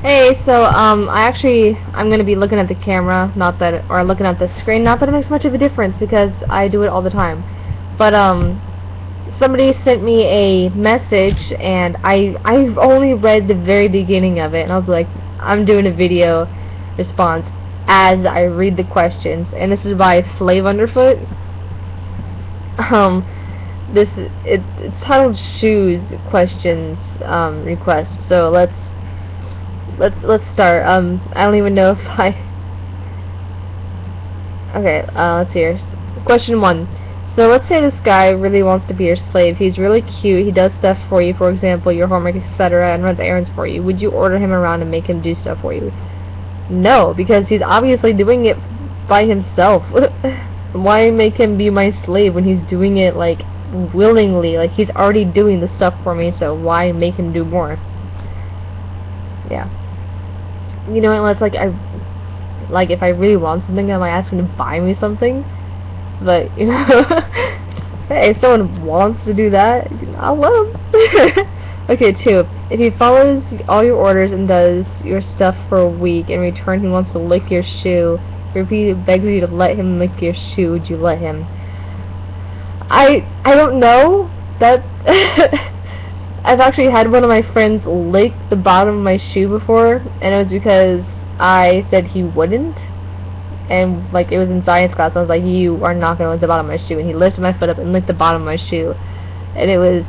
Hey, I'm gonna be looking at the camera, or looking at the screen. Not that it makes much of a difference because I do it all the time. But somebody sent me a message, and I've only read the very beginning of it, and I was like, I'm doing a video response as I read the questions, and this is by Slave Underfoot. Um, it's titled Shoes Questions Request. So let's start. I don't even know if I. Okay. Let's hear. Question 1. So let's say this guy really wants to be your slave. He's really cute. He does stuff for you. For example, your homework, etc., and runs errands for you. Would you order him around and make him do stuff for you? No, because he's obviously doing it by himself. Why make him be my slave when he's doing it like willingly? Like he's already doing the stuff for me. So why make him do more? Yeah. You know, unless if I really want something, I might ask him to buy me something. But you know, hey, if someone wants to do that, I'll let him. Okay, 2. If he follows all your orders and does your stuff for a week, in return he wants to lick your shoe, if he begs you to let him lick your shoe, would you let him? I don't know. That I've actually had one of my friends lick the bottom of my shoe before, and it was because I said he wouldn't. And like it was in science class, I was like, you are not gonna lick the bottom of my shoe, and he lifted my foot up and licked the bottom of my shoe, and it was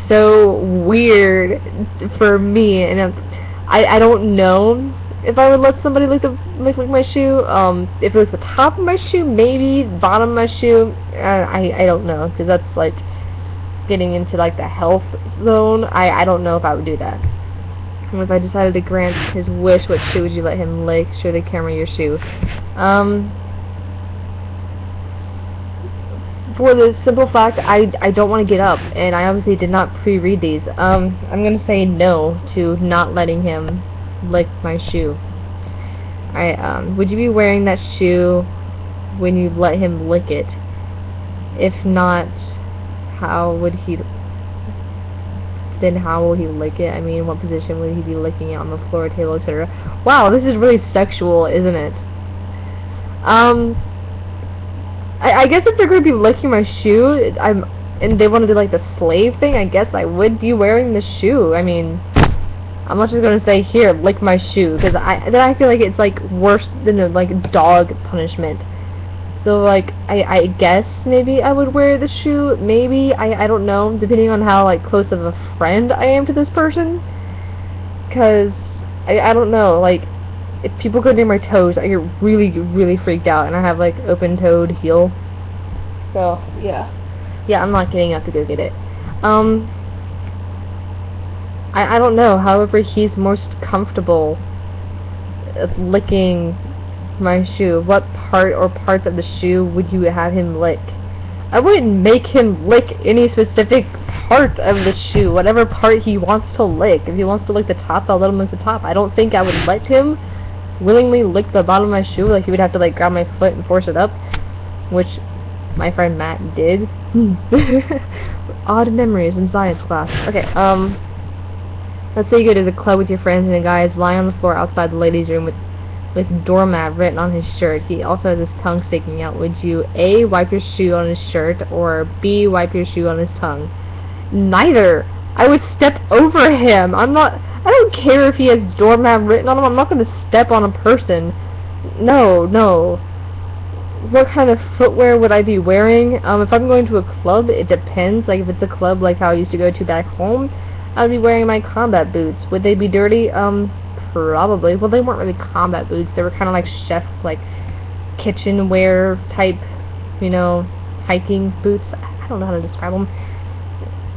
so weird for me, and I don't know if I would let somebody lick my shoe. If it was the top of my shoe, maybe. Bottom of my shoe, I don't know, because that's like getting into like the health zone. I don't know if I would do that. And if I decided to grant his wish, what shoe would you let him lick? Show the camera your shoe. For the simple fact, I don't want to get up, and I obviously did not pre-read these. I'm gonna say no to not letting him lick my shoe. Alright, would you be wearing that shoe when you let him lick it? If not, how will he lick it? I mean, what position would he be licking it, on the floor, table, etc.? Wow, this is really sexual, isn't it? I guess if they're going to be licking my shoe, and they want to do like the slave thing, I guess I would be wearing the shoe. I mean, I'm not just going to say, here, lick my shoe, because then I feel like it's like worse than a dog punishment. So like I guess maybe I would wear the shoe. Maybe I don't know, depending on how like close of a friend I am to this person. Cause I don't know, like if people go near my toes, I get really freaked out, and I have like open-toed heel. So yeah, I'm not getting up to go get it. I don't know. However, he's most comfortable licking my shoe. What part or parts of the shoe would you have him lick? I wouldn't make him lick any specific part of the shoe. Whatever part he wants to lick. If he wants to lick the top, I'll let him lick the top. I don't think I would let him willingly lick the bottom of my shoe. Like, he would have to like grab my foot and force it up, which my friend Matt did. Odd memories in science class. Okay, let's say you go to the club with your friends and the guy is lying on the floor outside the ladies' room with doormat written on his shirt. He also has his tongue sticking out. Would you A, wipe your shoe on his shirt, or B, wipe your shoe on his tongue? Neither. I would step over him. I don't care if he has doormat written on him. I'm not going to step on a person. No. What kind of footwear would I be wearing? If I'm going to a club, it depends. Like, if it's a club like how I used to go to back home, I would be wearing my combat boots. Would they be dirty? Probably. Well, they weren't really combat boots. They were kind of like chef, like kitchenware type, hiking boots. I don't know how to describe them.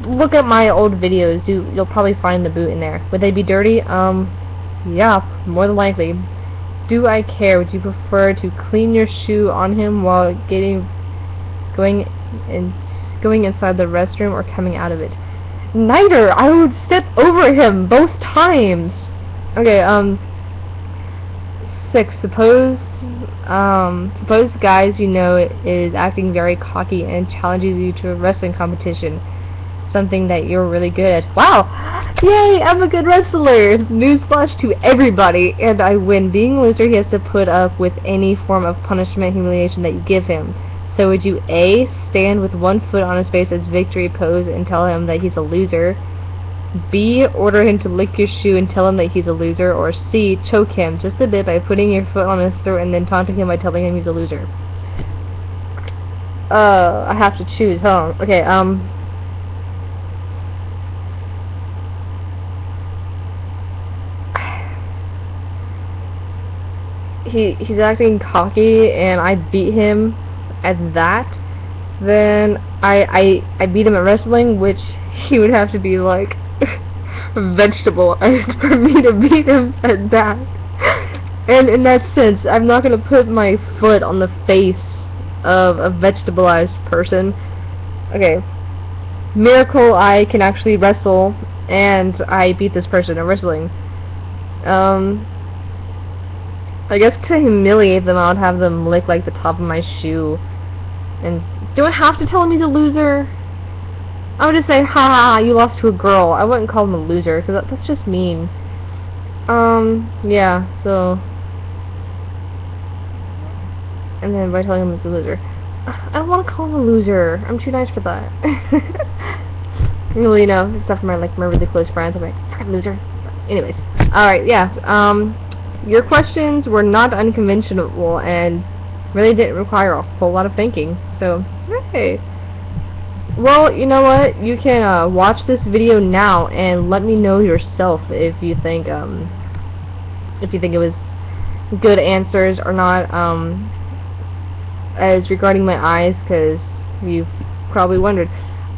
Look at my old videos. You'll probably find the boot in there. Would they be dirty? Yeah, more than likely. Do I care? Would you prefer to clean your shoe on him while going inside the restroom or coming out of it? Neither. I would step over him both times. Okay, 6. Suppose guys is acting very cocky and challenges you to a wrestling competition. something that you're really good at. Wow! Yay! I'm a good wrestler! Newsflash to everybody! And I win. Being a loser, he has to put up with any form of punishment, humiliation that you give him. So would you A, stand with one foot on his face as victory pose and tell him that he's a loser? B, order him to lick your shoe and tell him that he's a loser? Or C, choke him just a bit by putting your foot on his throat and then taunting him by telling him he's a loser? I have to choose, huh? Okay, he's acting cocky and I beat him at that, then I beat him at wrestling, which he would have to be like vegetable-ized for me to beat him at that. And in that sense, I'm not gonna put my foot on the face of a vegetable-ized person. Okay, miracle, I can actually wrestle, and I beat this person at wrestling. I guess to humiliate them, I would have them lick like the top of my shoe. And do I have to tell him he's a loser? I would just say, ha ha, you lost to a girl. I wouldn't call him a loser, because that's just mean. Yeah, so... And then by telling him he's a loser. I don't want to call him a loser. I'm too nice for that. Well, you know, stuff from my really close friends. I'm like, fucking loser. But anyways. Alright, yeah, your questions were not unconventional and really didn't require a whole lot of thinking. So, hey. Well, you know what? You can watch this video now and let me know yourself if you think it was good answers or not. As regarding my eyes, because you've probably wondered,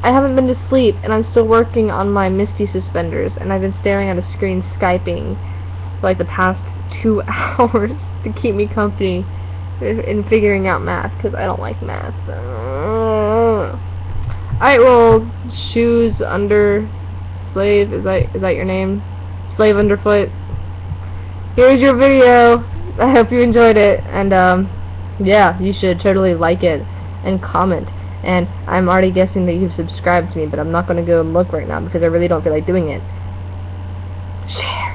I haven't been to sleep and I'm still working on my Misty suspenders, and I've been staring at a screen Skyping for like the past 2 hours to keep me company in figuring out math, because I don't like math. Alright, well, shoes under slave, is that your name? Slave underfoot. Here's your video. I hope you enjoyed it, and yeah, you should totally like it and comment. And I'm already guessing that you've subscribed to me, but I'm not going to go and look right now because I really don't feel like doing it. Share.